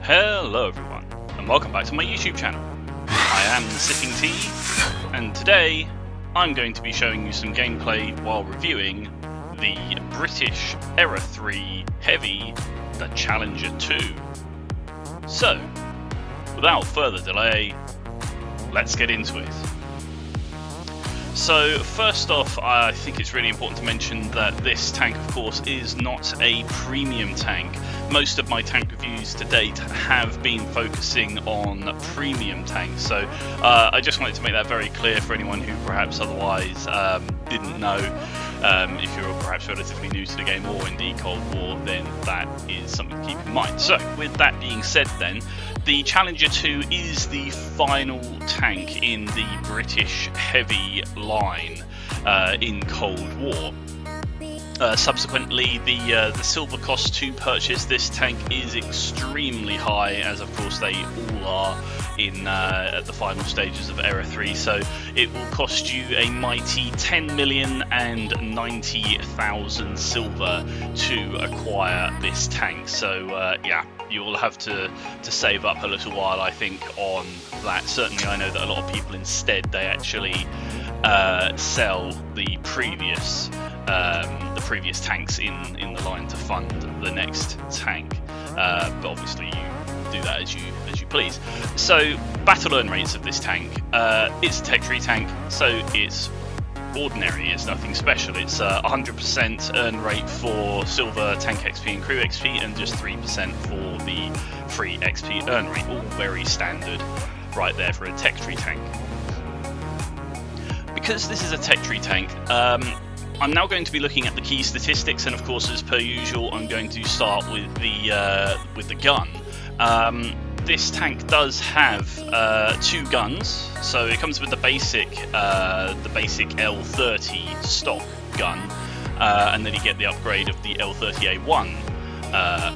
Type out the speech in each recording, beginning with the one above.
Hello everyone, and welcome back to my YouTube channel. I am Sipping Tea, and today I'm going to be showing you some gameplay while reviewing the British Era 3 Heavy, the Challenger 2. So, without further delay, let's get into it. So first off, I think it's really important to mention that this tank, of course, is not a premium tank. Most of my tank reviews to date have been focusing on premium tanks, so I just wanted to make that very clear for anyone who perhaps otherwise didn't know. If you're perhaps relatively new to the game or indeed Cold War, then that is something to keep in mind. So with that being said then, the Challenger 2 is the final tank in the British Heavy line in Cold War. Subsequently, the silver cost to purchase this tank is extremely high, as of course they all are in at the final stages of Era 3, so it will cost you a mighty 10,090,000 silver to acquire this tank. So yeah, you will have to save up a little while, I think, on that. Certainly I know that a lot of people instead, they actually sell the previous tanks in the line to fund the next tank, but obviously you do that as you please. So battle earn rates of this tank, it's a tech tree tank, so it's ordinary, it's nothing special. It's 100% earn rate for silver, tank XP and crew XP, and just 3% for the free XP earn rate, all very standard right there for a tech tree tank. Because this is a tech tree tank, I'm now going to be looking at the key statistics, and of course, as per usual, I'm going to start with the gun. This tank does have two guns, so it comes with the basic L30 stock gun, and then you get the upgrade of the L30A1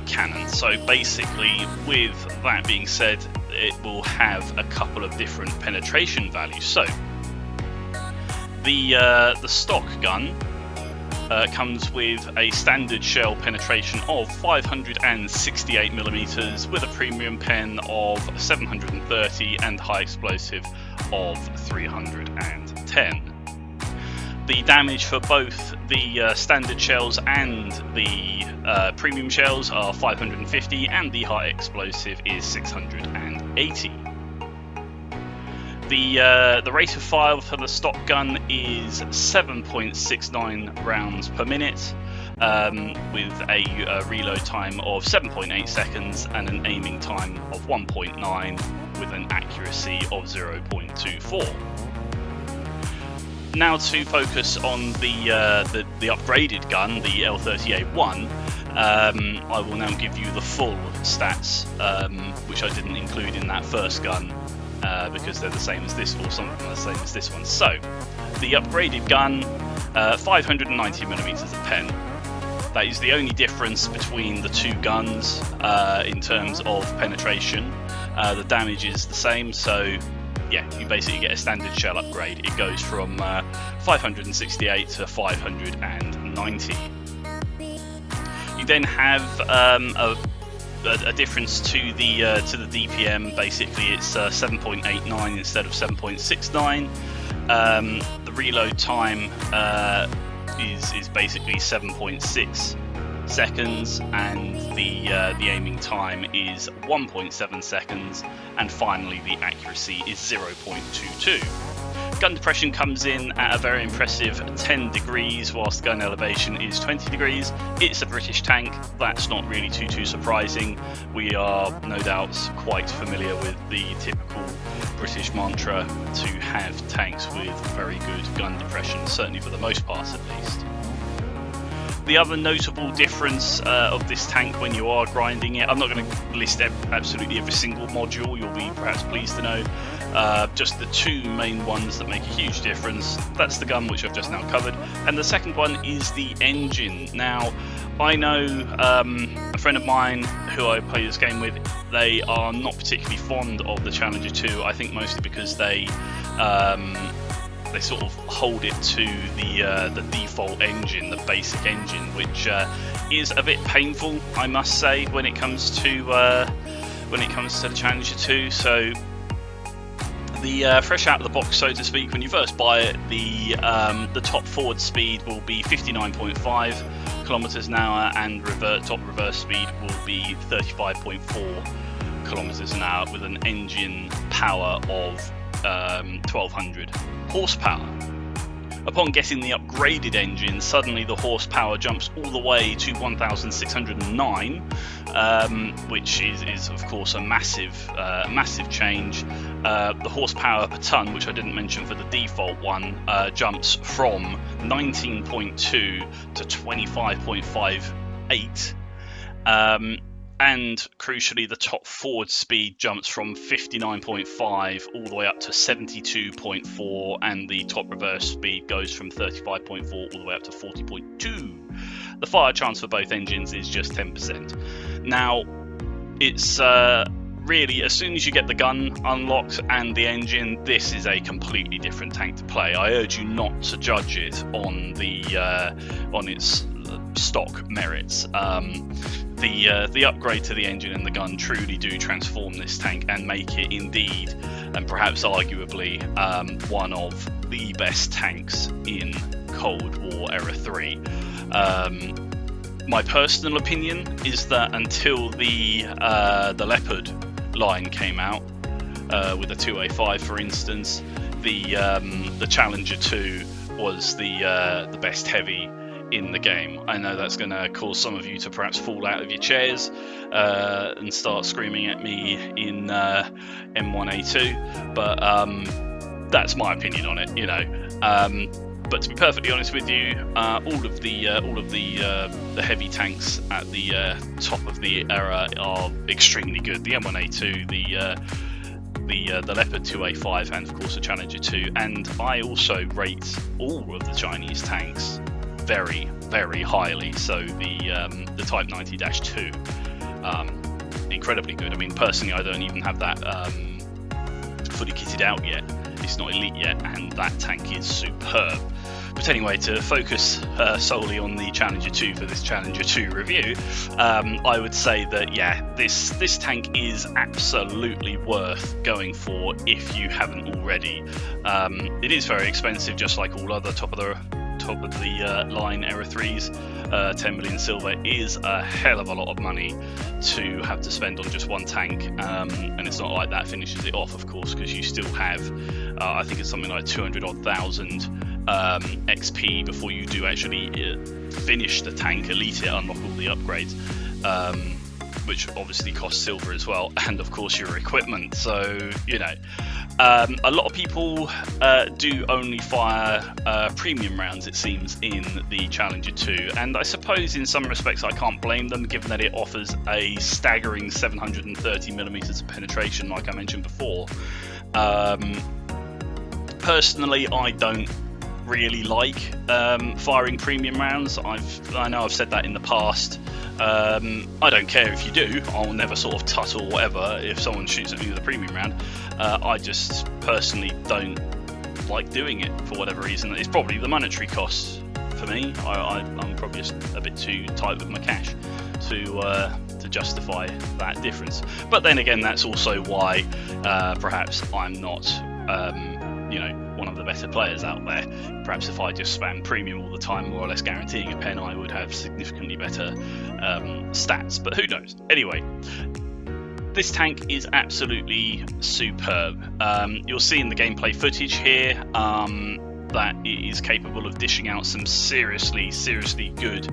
cannon. So basically, with that being said, it will have a couple of different penetration values. So the stock gun comes with a standard shell penetration of 568mm with a premium pen of 730 and high explosive of 310. The damage for both the standard shells and the premium shells are 550, and the high explosive is 680. The rate of fire for the stock gun is 7.69 rounds per minute, with a reload time of 7.8 seconds and an aiming time of 1.9 with an accuracy of 0.24. Now to focus on the upgraded gun, the L30A1, I will now give you the full stats, which I didn't include in that first gun, because they're the same as this, or some of them are the same as this one. So, the upgraded gun, 590mm of pen. That is the only difference between the two guns in terms of penetration. The damage is the same, so yeah, you basically get a standard shell upgrade. It goes from 568 to 590. You then have a difference to the DPM. Basically, it's 7.89 instead of 7.69. The reload time is basically 7.6 seconds, and the aiming time is 1.7 seconds, and finally the accuracy is 0.22. Gun depression comes in at a very impressive 10 degrees, whilst gun elevation is 20 degrees. It's a British tank, that's not really too surprising. We are no doubt quite familiar with the typical British mantra to have tanks with very good gun depression, certainly for the most part at least. The other notable difference of this tank when you are grinding it, I'm not going to list absolutely every single module, you'll be perhaps pleased to know, just the two main ones that make a huge difference. That's the gun, which I've just now covered, and the second one is the engine. Now, I know a friend of mine who I play this game with, they are not particularly fond of the Challenger 2, I think mostly because they sort of hold it to the default engine, the basic engine, which is a bit painful, I must say, when it comes to when it comes to the Challenger 2. So the fresh out of the box, so to speak, when you first buy it, the top forward speed will be 59.5 kilometers an hour, and top reverse speed will be 35.4 kilometers an hour, with an engine power of 1200 horsepower. Upon getting the upgraded engine, suddenly the horsepower jumps all the way to 1,609, which is of course a massive change. The horsepower per ton, which I didn't mention for the default one, jumps from 19.2 to 25.58. And crucially, the top forward speed jumps from 59.5 all the way up to 72.4, and the top reverse speed goes from 35.4 all the way up to 40.2. The fire chance for both engines is just 10%. Now, it's really, as soon as you get the gun unlocked and the engine, this is a completely different tank to play. I urge you not to judge it on its stock merits. The upgrade to the engine and the gun truly do transform this tank and make it indeed, and perhaps arguably, one of the best tanks in Cold War Era 3. My personal opinion is that until the Leopard line came out, with the 2A5 for instance, the Challenger 2 was the best heavy in the game. I know that's going to cause some of you to perhaps fall out of your chairs and start screaming at me in M1A2, but that's my opinion on it, you know. But to be perfectly honest with you, all of the heavy tanks at the top of the era are extremely good. The M1A2, the Leopard 2A5, and of course the Challenger 2. And I also rate all of the Chinese tanks very, very highly. So the Type 90-2, incredibly good. I mean, personally, I don't even have that fully kitted out yet. It's not elite yet, and that tank is superb. But anyway, to focus solely on the Challenger 2 for this Challenger 2 review, I would say that, yeah, this tank is absolutely worth going for if you haven't already. It is very expensive, just like all other top of the line Era 3s. 10 million silver is a hell of a lot of money to have to spend on just one tank, and it's not like that finishes it off, of course, because you still have I think it's something like 200,000 XP before you do actually finish the tank, elite it, unlock all the upgrades, which obviously costs silver as well, and of course your equipment. So, you know, a lot of people do only fire premium rounds, it seems, in the Challenger 2, and I suppose in some respects I can't blame them, given that it offers a staggering 730mm of penetration, like I mentioned before. Personally, I don't really like firing premium rounds. I know I've said that in the past. I don't care if you do. I'll never sort of tut or whatever if someone shoots at me with a premium round. I just personally don't like doing it for whatever reason. It's probably the monetary cost for me. I'm probably just a bit too tight with my cash to justify that difference. But then again, that's also why perhaps I'm not you know, one of the better players out there. Perhaps if I just spam premium all the time, more or less guaranteeing a pen, I would have significantly better stats, but who knows. Anyway, this tank is absolutely superb. You'll see in the gameplay footage here that it is capable of dishing out some seriously good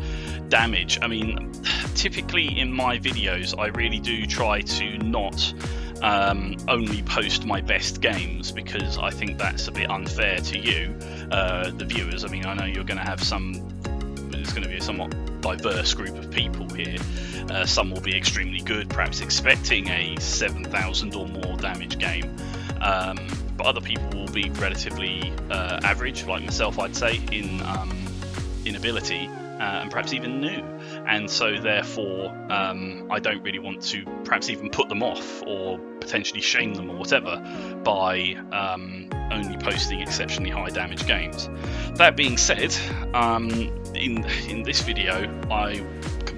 damage. I mean, typically in my videos I really do try to not only post my best games, because I think that's a bit unfair to you, the viewers. I mean, I know you're going to have there's going to be a somewhat diverse group of people here. Some will be extremely good, perhaps expecting a 7,000 or more damage game, but other people will be relatively average, like myself, I'd say, in ability, and perhaps even new. And so therefore I don't really want to perhaps even put them off or potentially shame them or whatever by only posting exceptionally high damage games. That being said, in this video I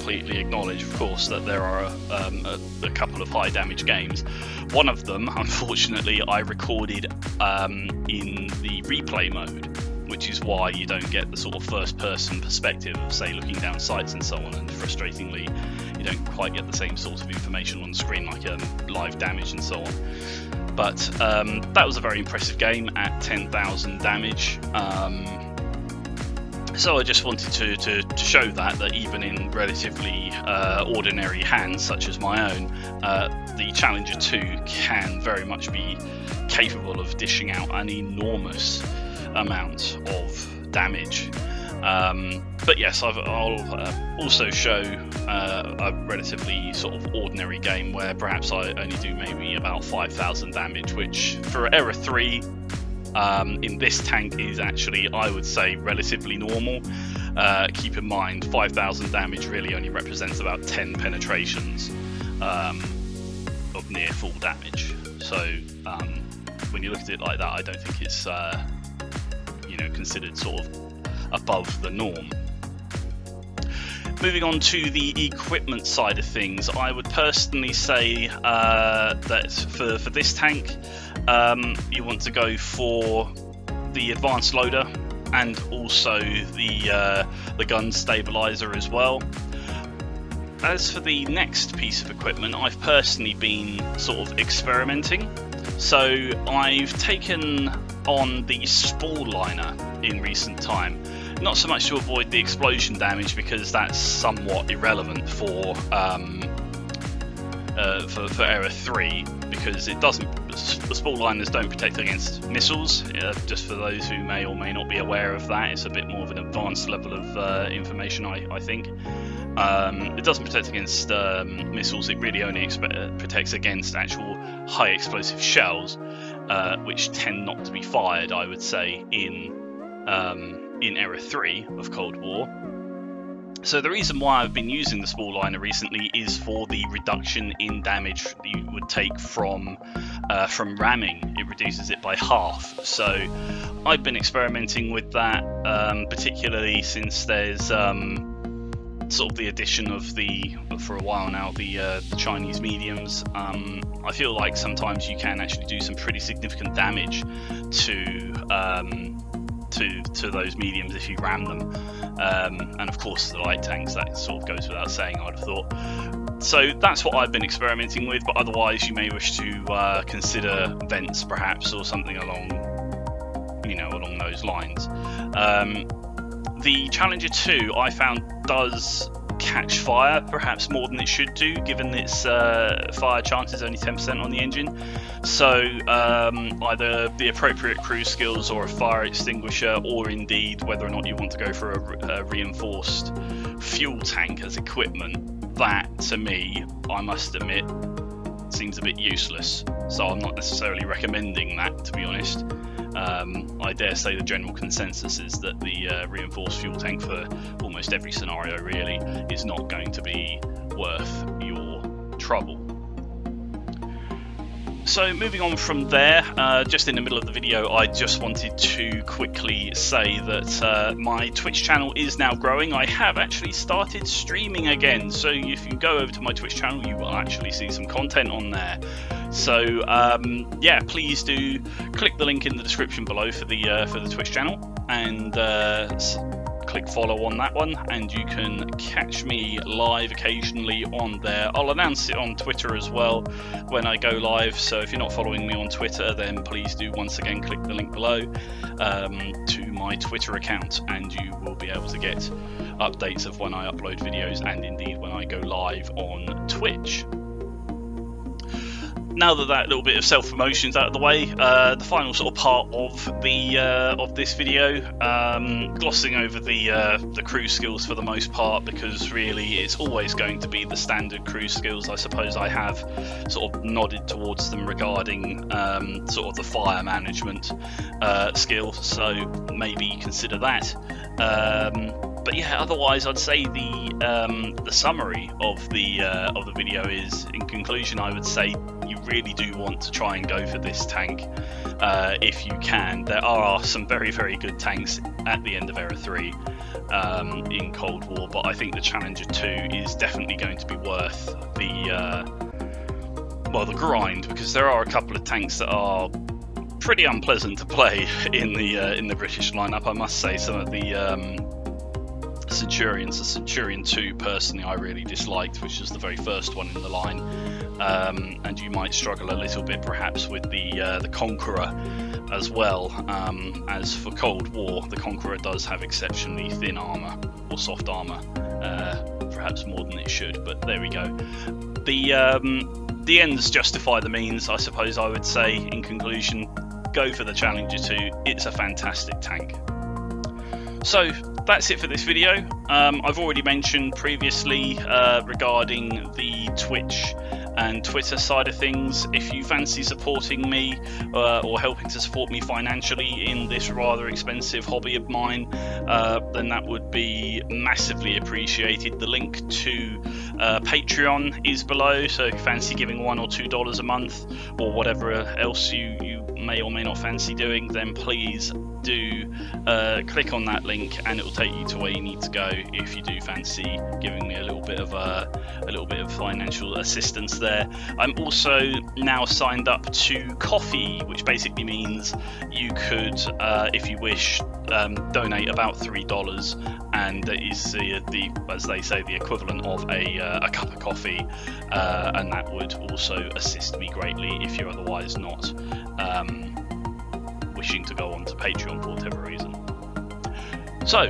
completely acknowledge, of course, that there are a couple of high damage games. One of them, unfortunately, I recorded in the replay mode, which is why you don't get the sort of first-person perspective of, say, looking down sights and so on, and frustratingly, you don't quite get the same sort of information on the screen, like live damage and so on. But that was a very impressive game at 10,000 damage. So I just wanted to show that even in relatively ordinary hands, such as my own, the Challenger 2 can very much be capable of dishing out an enormous amount of damage. But yes, I'll also show a relatively sort of ordinary game where perhaps I only do maybe about 5,000 damage, which for Era 3 in this tank is actually, I would say, relatively normal. Keep in mind, 5,000 damage really only represents about 10 penetrations of near full damage. So when you look at it like that, I don't think it's considered sort of above the norm. Moving on to the equipment side of things, I would personally say that for this tank, you want to go for the advanced loader and also the gun stabilizer as well. As for the next piece of equipment, I've personally been sort of experimenting. So I've taken on the spool liner in recent time. Not so much to avoid the explosion damage, because that's somewhat irrelevant for Era 3, because it doesn't. The spool liners don't protect against missiles. Just for those who may or may not be aware of that, it's a bit more of an advanced level of information, I think. It doesn't protect against missiles. It really only protects against actual high explosive shells, which tend not to be fired, I would say, in Era 3 of Cold War. So the reason why I've been using the spool liner recently is for the reduction in damage that you would take from ramming. It reduces it by half. So I've been experimenting with that, particularly since there's sort of the addition of for a while now, the Chinese mediums. I feel like sometimes you can actually do some pretty significant damage to those mediums if you ram them, and of course the light tanks, that sort of goes without saying, I'd have thought. So that's what I've been experimenting with, but otherwise you may wish to consider vents perhaps, or something along those lines. The Challenger 2 I found does catch fire perhaps more than it should do, given its fire chance is only 10% on the engine. So either the appropriate cruise skills or a fire extinguisher, or indeed whether or not you want to go for a reinforced fuel tank as equipment, that to me, I must admit, seems a bit useless. So I'm not necessarily recommending that, to be honest. I dare say the general consensus is that the reinforced fuel tank for almost every scenario really is not going to be worth your trouble. So moving on from there, just in the middle of the video, I just wanted to quickly say that my Twitch channel is now growing. I have actually started streaming again, so if you go over to my Twitch channel, you will actually see some content on there. So yeah, please do click the link in the description below for the Twitch channel, and click follow on that one, and you can catch me live occasionally on there. I'll announce it on Twitter as well when I go live, so if you're not following me on Twitter, then please do once again click the link below to my Twitter account, and you will be able to get updates of when I upload videos, and indeed when I go live on Twitch. Now that little bit of self-promotion's out of the way, the final sort of part of this video, glossing over the cruise skills for the most part, because really it's always going to be the standard cruise skills. I suppose I have sort of nodded towards them regarding sort of the fire management skill, so maybe consider that. But yeah, otherwise I'd say the summary of the video is, in conclusion, I would say you really do want to try and go for this tank if you can. There are some very, very good tanks at the end of Era 3 in Cold War, but I think the Challenger 2 is definitely going to be worth the grind, because there are a couple of tanks that are pretty unpleasant to play in the British lineup, I must say. Some of the Centurions, the Centurion 2 personally I really disliked, which was the very first one in the line, and you might struggle a little bit perhaps with the Conqueror as well. As for Cold War, the Conqueror does have exceptionally thin armor, or soft armor, perhaps more than it should, but there we go. The ends justify the means, I suppose I would say. In conclusion, go for the Challenger 2, it's a fantastic tank. So that's it for this video. I've already mentioned previously regarding the Twitch and Twitter side of things. If you fancy supporting me or helping to support me financially in this rather expensive hobby of mine, then that would be massively appreciated. The link to Patreon is below, so if you fancy giving $1 or $2 a month, or whatever else you may or may not fancy doing, then please do click on that link, and it will take you to where you need to go if you do fancy giving me a little bit of financial assistance there. I'm also now signed up to Coffee, which basically means you could, if you wish, donate about $3, and that is the as they say, the equivalent of a cup of coffee, and that would also assist me greatly if you're otherwise not wishing to go on to Patreon for whatever reason. So,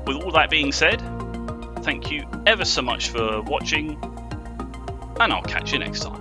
with all that being said, thank you ever so much for watching, and I'll catch you next time.